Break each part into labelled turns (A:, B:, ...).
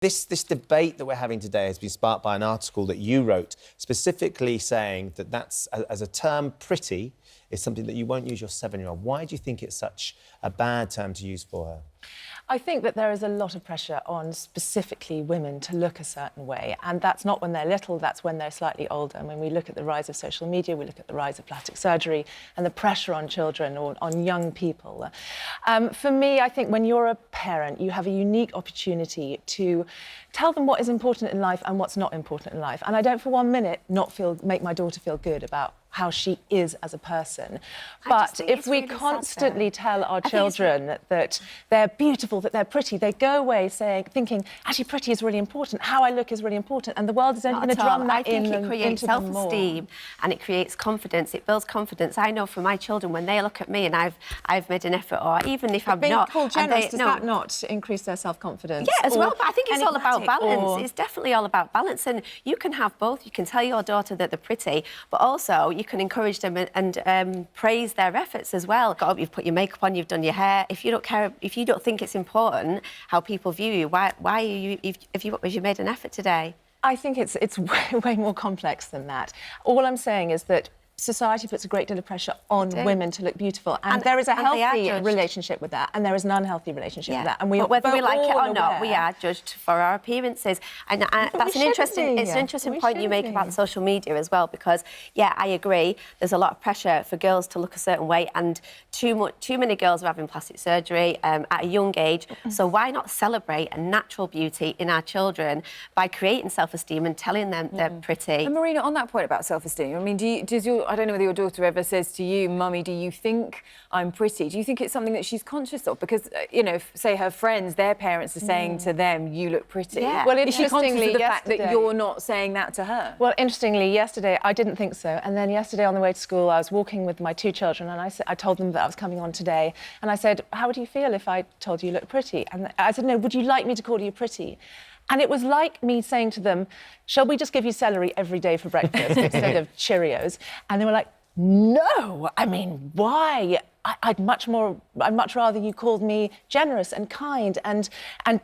A: This debate that we're having today has been sparked by an article that you wrote, specifically saying that that's, as a term, pretty, is something that you won't use your 7-year-old. Why do you think it's such a bad term to use for her?
B: I think that there is a lot of pressure on specifically women to look a certain way, and that's not when they're little, that's when they're slightly older. And when we look at the rise of social media, we look at the rise of plastic surgery and the pressure on children or on young people. For me, I think when you're a parent, you have a unique opportunity to tell them what is important in life and what's not important in life. And I don't for 1 minute make my daughter feel good about how she is as a person. But if we constantly tell our children that they're beautiful, that they're pretty, they go away thinking, actually, pretty is really important, how I look is really important, and the world is only going to drum that in into them more.
C: I think it creates self-esteem and it creates confidence, it builds confidence. I know for my children, when they look at me and I've made an effort, or even if I'm not...
B: Being called generous, does that not increase their self-confidence?
C: Yeah, as well, but I think it's all about balance. It's definitely all about balance, and you can have both. You can tell your daughter that they're pretty, but also you can encourage them and praise their efforts as well. You've put your makeup on, you've done your hair. If you don't care, if you don't think it's important how people view you, why are you? Have you made an effort today?
B: I think it's way more complex than that. All I'm saying is that society puts a great deal of pressure on women to look beautiful, and there is a healthy relationship with that, and there is an unhealthy relationship with that. And
C: but whether we like it or not, we are judged for our appearances, and that's an interesting point you make about social media as well. Because I agree, there's a lot of pressure for girls to look a certain way, and too many girls are having plastic surgery at a young age. So why not celebrate a natural beauty in our children by creating self-esteem and telling them they're pretty?
D: And Marina, on that point about self-esteem, I mean, I don't know whether your daughter ever says to you, Mummy, do you think I'm pretty? Do you think it's something that she's conscious of? Because, you know, say her friends, their parents are saying to them, you look pretty.
B: Yeah. Well,
D: is she conscious of the fact that you're not saying that to her?
B: Well, interestingly, yesterday, I didn't think so. And then yesterday on the way to school, I was walking with my 2 children, and I told them that I was coming on today. And I said, how would you feel if I told you look pretty? And I said, no, would you like me to call you pretty? And it was like me saying to them, shall we just give you celery every day for breakfast instead of Cheerios? And they were like, no, I mean, why? I'd much rather you called me generous and kind and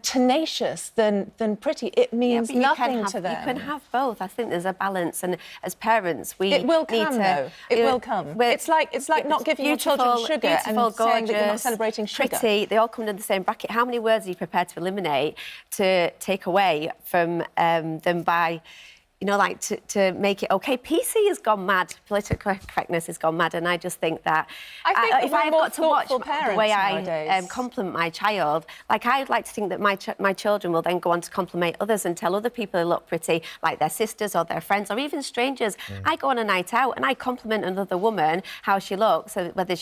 B: tenacious than pretty. It means nothing to them.
C: You can have both. I think there's a balance, and as parents, we
B: it will
C: need
B: come,
C: to.
B: Though. It will come. It's like not giving your children sugar and saying that you're not celebrating sugar.
C: Pretty, they all come in the same bracket. How many words are you prepared to eliminate to take away from them by? You know, like to make it OK. PC has gone mad. Political correctness has gone mad, and I just think that if I've got to watch the way I compliment my child, like I'd like to think that my children will then go on to compliment others and tell other people they look pretty, like their sisters or their friends or even strangers. I go on a night out and I compliment another woman how she looks, so whether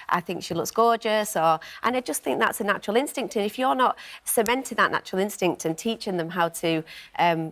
C: I think she looks gorgeous and I just think that's a natural instinct. And if you're not cementing that natural instinct and teaching them how to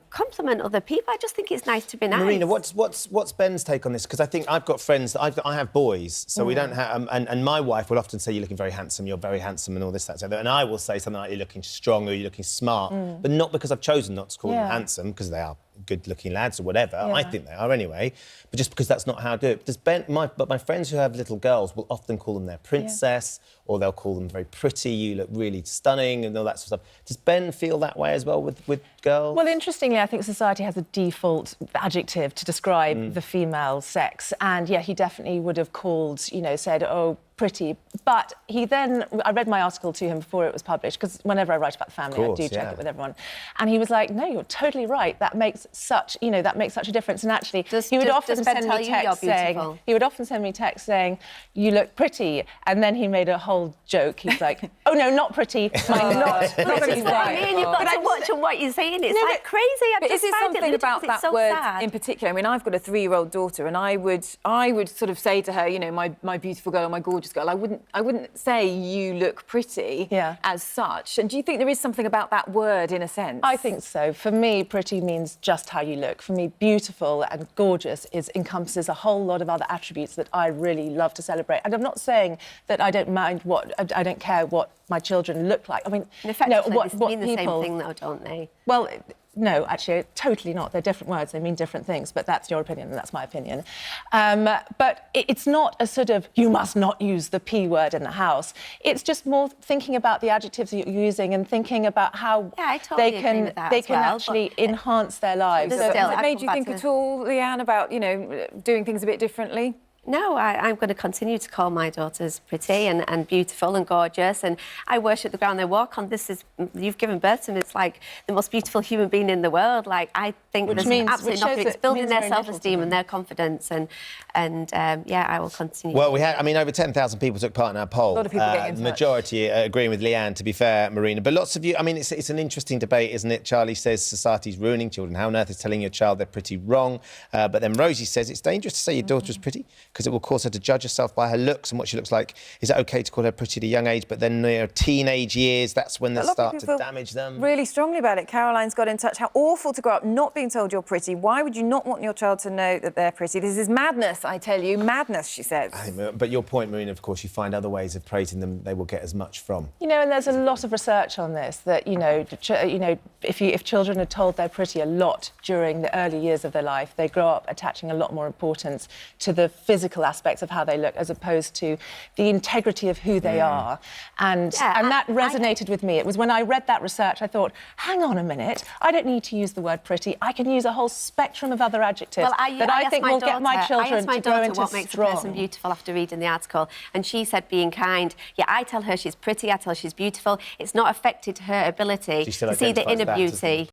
C: compliment other people, I just think it's nice to be nice.
A: Marina, what's Ben's take on this? Because I think I've got friends that I have boys, so we don't have, and my wife will often say you're looking very handsome, you're very handsome, and all this, that, so that, and I will say something like you're looking strong or you're looking smart, but not because I've chosen not to call them handsome, because they are good-looking lads or whatever. I think they are anyway, but just because that's not how I do it. But my friends who have little girls will often call them their princess, or they'll call them very pretty, you look really stunning, and all that sort of stuff. Does Ben feel that way as well with girls?
B: Well, interestingly, I think society has a default adjective to describe the female sex, and he definitely would have called, said, oh, pretty. But I read my article to him before it was published, because whenever I write about the family, I do check it with everyone. And he was like, no, you're totally right. That makes such a difference. And actually, he would often send me texts saying, you look pretty. And then he made a whole joke. He's like, oh, no, not pretty. Not pretty.
C: I mean, you've got to watch on what you're saying. It's crazy.
D: But is it something about that word in particular? I mean, I've got a 3-year-old daughter, and I would sort of say to her, my beautiful girl, my gorgeous girl, I wouldn't say you look pretty as such. And do you think there is something about that word in a sense?
B: I think so. For me, pretty means just how you look. For me, beautiful and gorgeous encompasses a whole lot of other attributes that I really love to celebrate. And I'm not saying that I don't care what my children look like. I mean,
C: in effect, what mean the same thing though, don't they?
B: Well, no, actually, totally not. They're different words. They mean different things, but that's your opinion and that's my opinion. But it's not a sort of, you must not use the P word in the house. It's just more thinking about the adjectives that you're using and thinking about how they can actually enhance their lives.
D: Has it made you think at all, Leanne, about, you know, doing things a bit differently?
C: No, I'm going to continue to call my daughters pretty and beautiful and gorgeous, and I worship the ground they walk on. You've given birth to them. It's like the most beautiful human being in the world. Like, I think there's absolutely nothing. It's building their self-esteem and their confidence, and yeah, I will continue.
A: Well, we had, I mean, over 10,000 people took part in our poll.
D: A lot of people getting in touch.
A: Majority agreeing with Leanne, to be fair, Marina. But lots of you, I mean, it's an interesting debate, isn't it? Charlie says society's ruining children. How on earth is telling your child they're pretty wrong? But then Rosie says it's dangerous to say your daughter's pretty, because it will cause her to judge herself by her looks and what she looks like. Is it okay to call her pretty at a young age? But then, you know, teenage years, that's when they start to damage them.
D: Really strongly about it. Caroline's got in touch. How awful to grow up not being told you're pretty. Why would you not want your child to know that they're pretty? This is madness, I tell you. Madness, she says.
A: But your point, Marina, of course, you find other ways of praising them they will get as much from.
B: You know, and there's a lot of research on this that, you know, if children are told they're pretty a lot during the early years of their life, they grow up attaching a lot more importance to the physical aspects of how they look as opposed to the integrity of who they are. And that resonated with me. It was when I read that research, I thought, hang on a minute, I don't need to use the word pretty. I can use a whole spectrum of other adjectives that I think will get my children to grow into
C: what makes a person beautiful after reading the article. And she said being kind. Yeah, I tell her she's pretty, I tell her she's beautiful. It's not affected her ability to see the inner beauty.